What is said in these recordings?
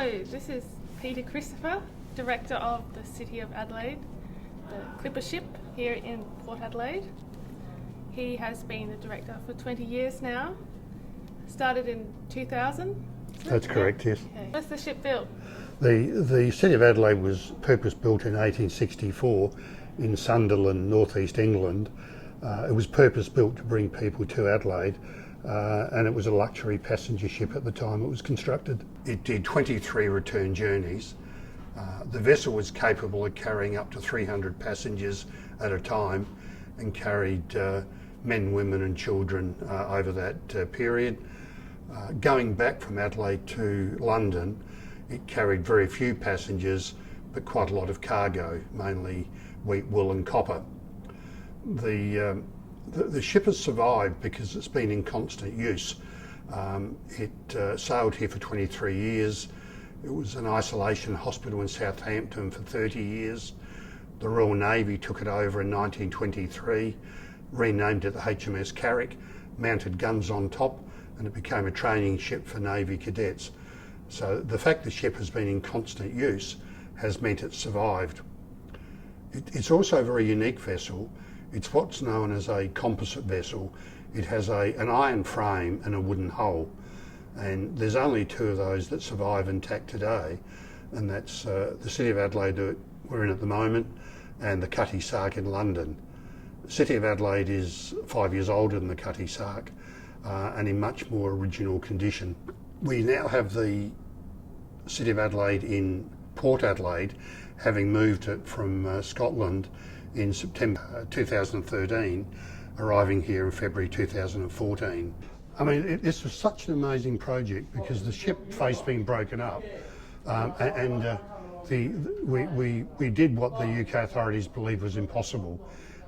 So this is Peter Christopher, Director of the City of Adelaide, the Clipper ship here in Port Adelaide. He has been the director for 20 years now. Started in 2000. That's correct, yes. Okay. What's the ship built? The City of Adelaide was purpose-built in 1864 in Sunderland, northeast England. It was purpose-built to bring people to Adelaide, and it was a luxury passenger ship at the time it was constructed. It did 23 return journeys. The vessel was capable of carrying up to 300 passengers at a time and carried men, women and children over that period. Going back from Adelaide to London, it carried very few passengers but quite a lot of cargo, mainly wheat, wool and copper. The ship has survived because it's been in constant use. It sailed here for 23 years. It was an isolation hospital in Southampton for 30 years. The Royal Navy took it over in 1923, renamed it the HMS Carrick, mounted guns on top, and it became a training ship for Navy cadets. So the fact the ship has been in constant use has meant it survived. It's also a very unique vessel. It's what's known as a composite vessel. It has an iron frame and a wooden hull, and there's only two of those that survive intact today, and that's the City of Adelaide that we're in at the moment and the Cutty Sark in London. The City of Adelaide is 5 years older than the Cutty Sark and in much more original condition. We now have the City of Adelaide in Port Adelaide, having moved it from Scotland in September 2013, arriving here in February 2014. I mean, this was such an amazing project because the ship face being broken up, we did what the UK authorities believed was impossible.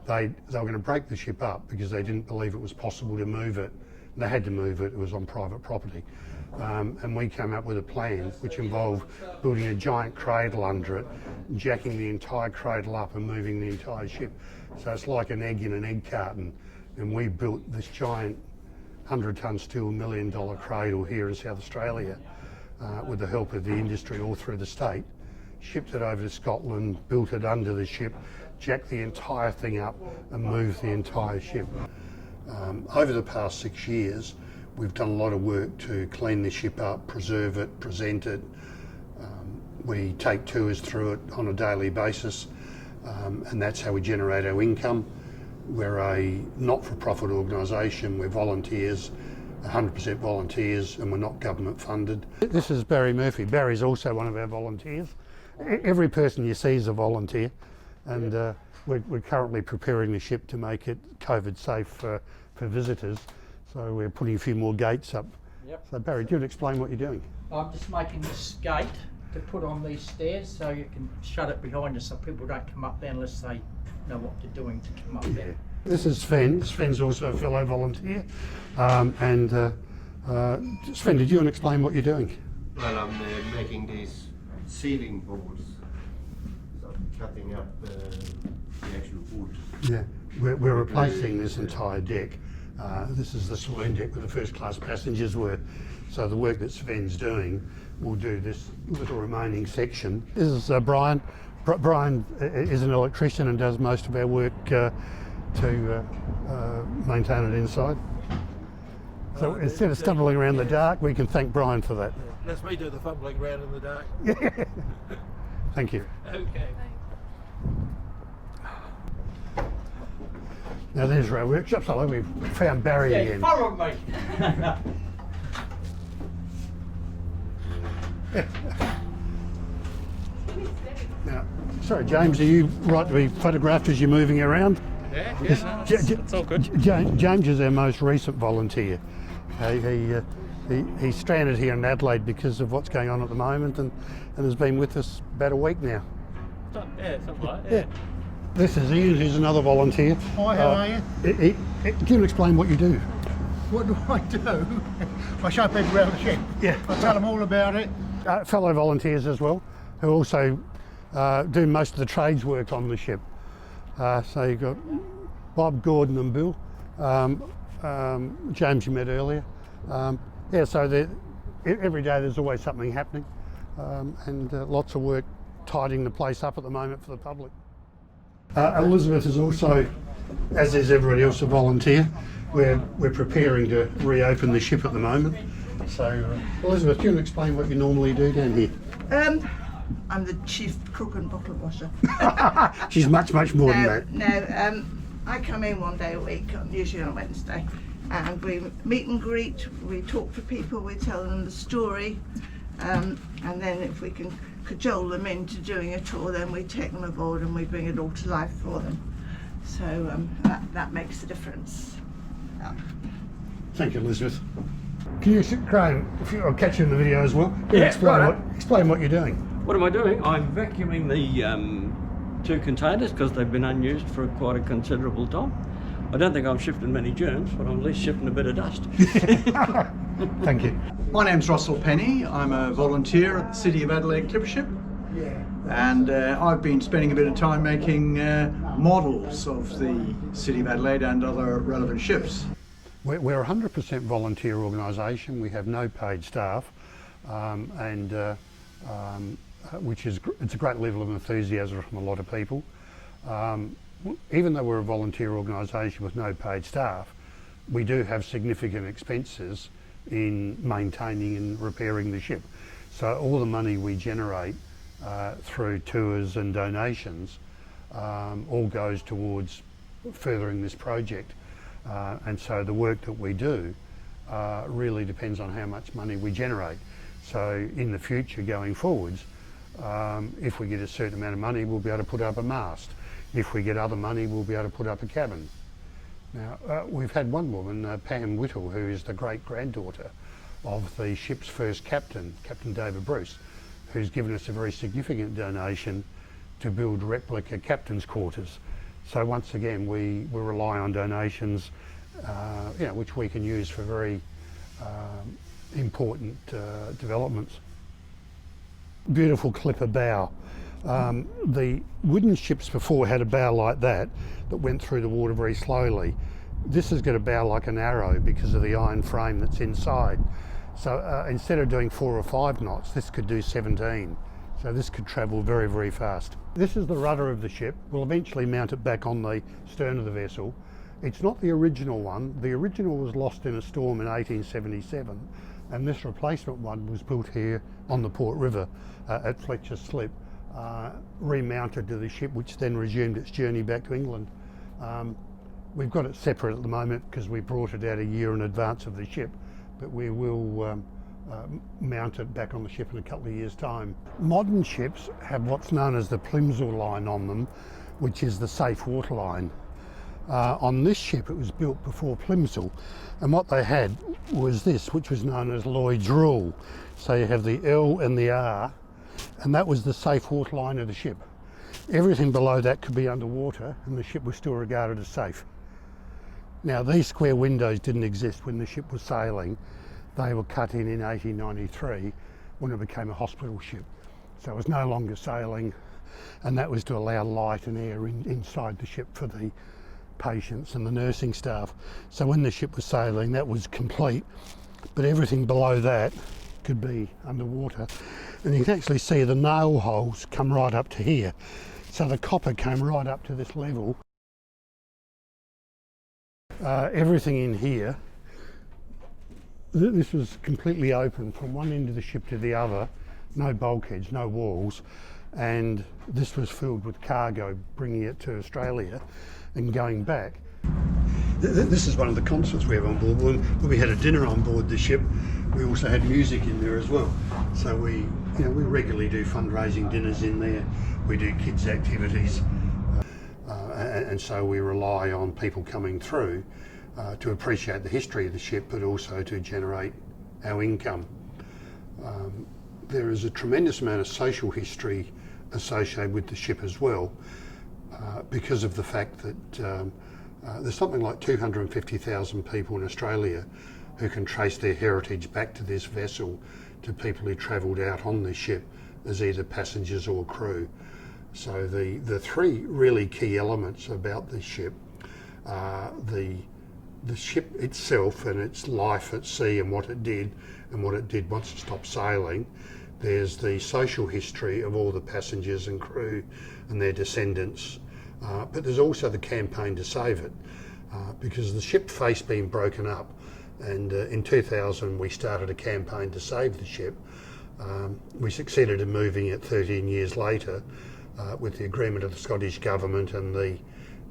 They were going to break the ship up because they didn't believe it was possible to move it. They had to move it, it was on private property. And we came up with a plan which involved building a giant cradle under it, jacking the entire cradle up and moving the entire ship. So it's like an egg in an egg carton. And we built this giant 100-ton steel $1 million cradle here in South Australia with the help of the industry all through the state, shipped it over to Scotland, built it under the ship, jacked the entire thing up and moved the entire ship. Over the past 6 years, we've done a lot of work to clean the ship up, preserve it, present it. We take tours through it on a daily basis, and that's how we generate our income. We're a not-for-profit organisation, we're volunteers, 100% volunteers, and we're not government funded. This is Barry Murphy. Barry's also one of our volunteers. Every person you see is a volunteer, and we're currently preparing the ship to make it COVID safe for visitors. So we're putting a few more gates up. Yep. So Barry, do you want to explain what you're doing? I'm just making this gate to put on these stairs so you can shut it behind us so people don't come up there unless they know what they're doing to come up there. This is Sven. Sven's also a fellow volunteer. Sven, did you want to explain what you're doing? Well, I'm making these ceiling boards, so cutting up the actual wood. Yeah, we're replacing this entire deck. This is the saloon deck where the first class passengers were. So the work that Sven's doing will do this little remaining section. This is Brian. Brian is an electrician and does most of our work to maintain it inside. So instead of stumbling around the dark, we can thank Brian for that. That's me do the fumbling around in the dark. Yeah. Thank you. Okay. Now there's our workshop. So we've found Barry again. Follow me. Now, sorry, James, are you right to be photographed as you're moving around? Yeah, It's all good. James is our most recent volunteer. He's stranded here in Adelaide because of what's going on at the moment and has been with us about a week now. Yeah, something like that. Yeah. This is Ian, who's another volunteer. Hi, how are you? Can you explain what you do? What do I do? I show people around the ship. Yeah. I tell them all about it. Fellow volunteers as well, who also do most of the trades work on the ship. So you've got Bob, Gordon and Bill. James you met earlier. So every day there's always something happening. and lots of work tidying the place up at the moment for the public. Elizabeth is also, as is everybody else, a volunteer. We're preparing to reopen the ship at the moment. So, Elizabeth, do you want to explain what you normally do down here? I'm the chief cook and bottle washer. She's much more than that. No, I come in one day a week, usually on a Wednesday, and we meet and greet, we talk to people, we tell them the story, and then if we can cajole them into doing a tour, then we take them aboard and we bring it all to life for them. So that makes a difference. Thank you, Elizabeth. Can you, Graham, I'll catch you in the video as well. Can you Yeah, explain what you're doing? What am I doing? I'm vacuuming the 2 containers because they've been unused for quite a considerable time. I don't think I'm shifting many germs, but I'm at least shifting a bit of dust. Thank you. My name's Russell Penny. I'm a volunteer at the City of Adelaide Clipper Ship, and I've been spending a bit of time making models of the City of Adelaide and other relevant ships. We're a 100% volunteer organisation. We have no paid staff, it's a great level of enthusiasm from a lot of people. Even though we're a volunteer organisation with no paid staff, we do have significant expenses in maintaining and repairing the ship. So all the money we generate through tours and donations all goes towards furthering this project. And so the work that we do really depends on how much money we generate. So in the future going forwards, if we get a certain amount of money, we'll be able to put up a mast. If we get other money, we'll be able to put up a cabin. Now, we've had one woman, Pam Whittle, who is the great-granddaughter of the ship's first captain, Captain David Bruce, who's given us a very significant donation to build replica captain's quarters. So once again, we rely on donations, which we can use for very important developments. Beautiful clipper bow. The wooden ships before had a bow like that went through the water very slowly. This has got a bow like an arrow because of the iron frame that's inside. So instead of doing 4 or 5 knots, this could do 17. So this could travel very, very fast. This is the rudder of the ship. We'll eventually mount it back on the stern of the vessel. It's not the original one. The original was lost in a storm in 1877, and this replacement one was built here on the Port River at Fletcher Slip, remounted to the ship, which then resumed its journey back to England. We've got it separate at the moment because we brought it out a year in advance of the ship, but we will mount it back on the ship in a couple of years' time. Modern ships have what's known as the Plimsoll line on them, which is the safe water line. On this ship, it was built before Plimsoll, and what they had was this, which was known as Lloyd's rule. So you have the L and the R, and that was the safe water line of the ship. Everything below that could be underwater, and the ship was still regarded as safe. Now, these square windows didn't exist when the ship was sailing. They were cut in 1893 when it became a hospital ship. So it was no longer sailing, and that was to allow light and air inside the ship for the patients and the nursing staff. So when the ship was sailing, that was complete, but everything below that could be underwater. And you can actually see the nail holes come right up to here. So the copper came right up to this level. Everything in here, this was completely open from one end of the ship to the other, no bulkheads, no walls, and this was filled with cargo, bringing it to Australia and going back. This is one of the concerts we have on board. When we had a dinner on board the ship, we also had music in there as well. So we regularly do fundraising dinners in there. We do kids' activities, and so we rely on people coming through to appreciate the history of the ship, but also to generate our income. There is a tremendous amount of social history associated with the ship as well, because of the fact that there's something like 250,000 people in Australia who can trace their heritage back to this vessel, to people who travelled out on this ship as either passengers or crew. So the 3 really key elements about this ship are the ship itself and its life at sea and what it did once it stopped sailing. There's the social history of all the passengers and crew and their descendants, but there's also the campaign to save it, because the ship faced being broken up, and in 2000 we started a campaign to save the ship. We succeeded in moving it 13 years later with the agreement of the Scottish Government and the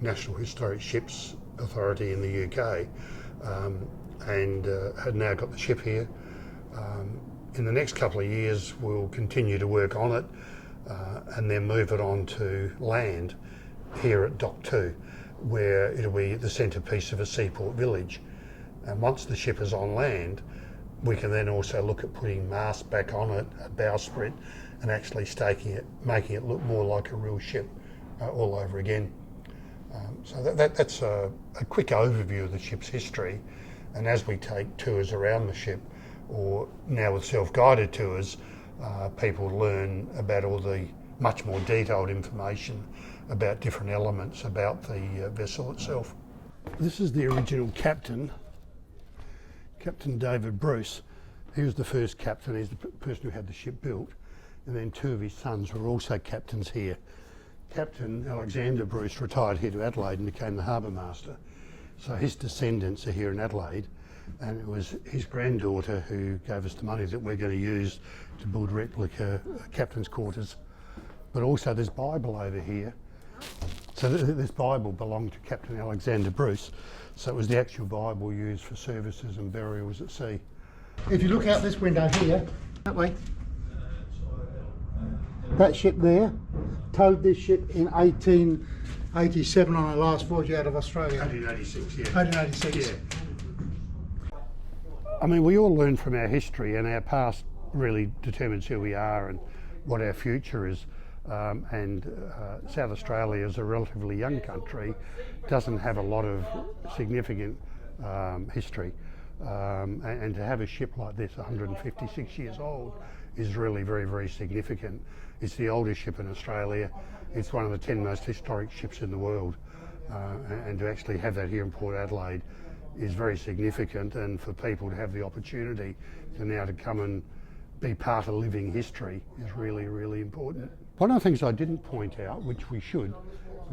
National Historic Ships Authority in the UK, and had now got the ship here. In the next couple of years we'll continue to work on it and then move it on to land here at Dock 2, where it'll be the centrepiece of a seaport village. And once the ship is on land, we can then also look at putting masts back on it, a bowsprit, and actually staking it, making it look more like a real ship all over again. So that's a quick overview of the ship's history. And as we take tours around the ship, or now with self-guided tours, people learn about all the much more detailed information about different elements about the vessel itself. This is the original captain, Captain David Bruce. He was the first captain, he's the person who had the ship built, and then two of his sons were also captains here. Captain Alexander Bruce retired here to Adelaide and became the harbour master. So his descendants are here in Adelaide, and it was his granddaughter who gave us the money that we're going to use to build replica captain's quarters. But also there's Bible over here. So this Bible belonged to Captain Alexander Bruce, so it was the actual Bible used for services and burials at sea. If you look out this window here, that way, that ship there towed this ship in 1887 on our last voyage out of Australia. 1886, yeah. 1886. Yeah. I mean, we all learn from our history, and our past really determines who we are and what our future is. South Australia is a relatively young country, doesn't have a lot of significant history. And to have a ship like this, 156 years old, is really very, very significant. It's the oldest ship in Australia. It's one of the 10 most historic ships in the world. And to actually have that here in Port Adelaide is very significant, and for people to have the opportunity to come and be part of living history is really, really important. One of the things I didn't point out, which we should,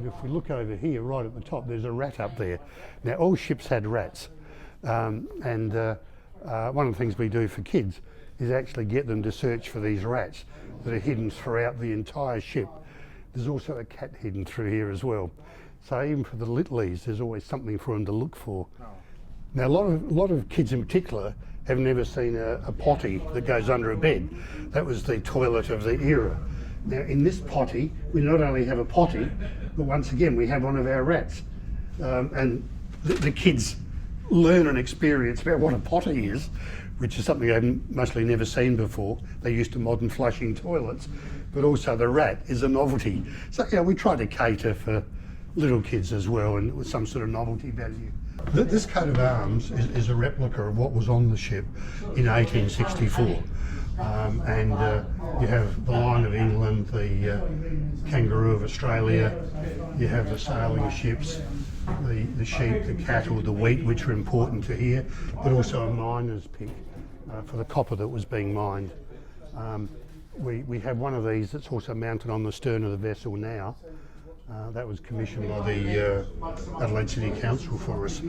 if we look over here right at the top, there's a rat up there. Now all ships had rats, one of the things we do for kids is actually get them to search for these rats that are hidden throughout the entire ship. There's also a cat hidden through here as well. So even for the littlies, there's always something for them to look for. Now a lot of kids in particular have never seen a potty that goes under a bed. That was the toilet of the era. Now in this potty, we not only have a potty, but once again we have one of our rats. And the kids learn and experience about what a potty is, which is something they've mostly never seen before. They're used to modern flushing toilets, but also the rat is a novelty. So yeah, we try to cater for little kids as well, and with some sort of novelty value. This coat of arms is a replica of what was on the ship in 1864. You have the Lion of England, the Kangaroo of Australia, you have the sailing ships, the sheep, the cattle, the wheat, which are important to here, but also a miner's pick for the copper that was being mined. We have one of these that's also mounted on the stern of the vessel now. That was commissioned by the Adelaide City Council for us,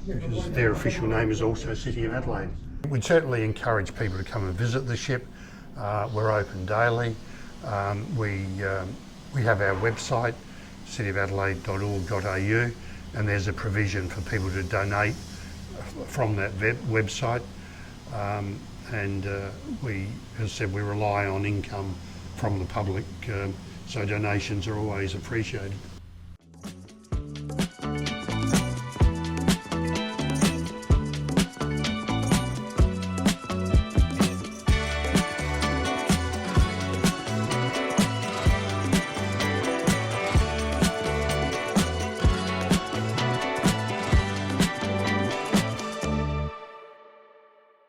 because their official name is also City of Adelaide. We'd certainly encourage people to come and visit the ship. We're open daily. We have our website, cityofadelaide.org.au, and there's a provision for people to donate from that website. We, as I said, we rely on income from the public, so donations are always appreciated.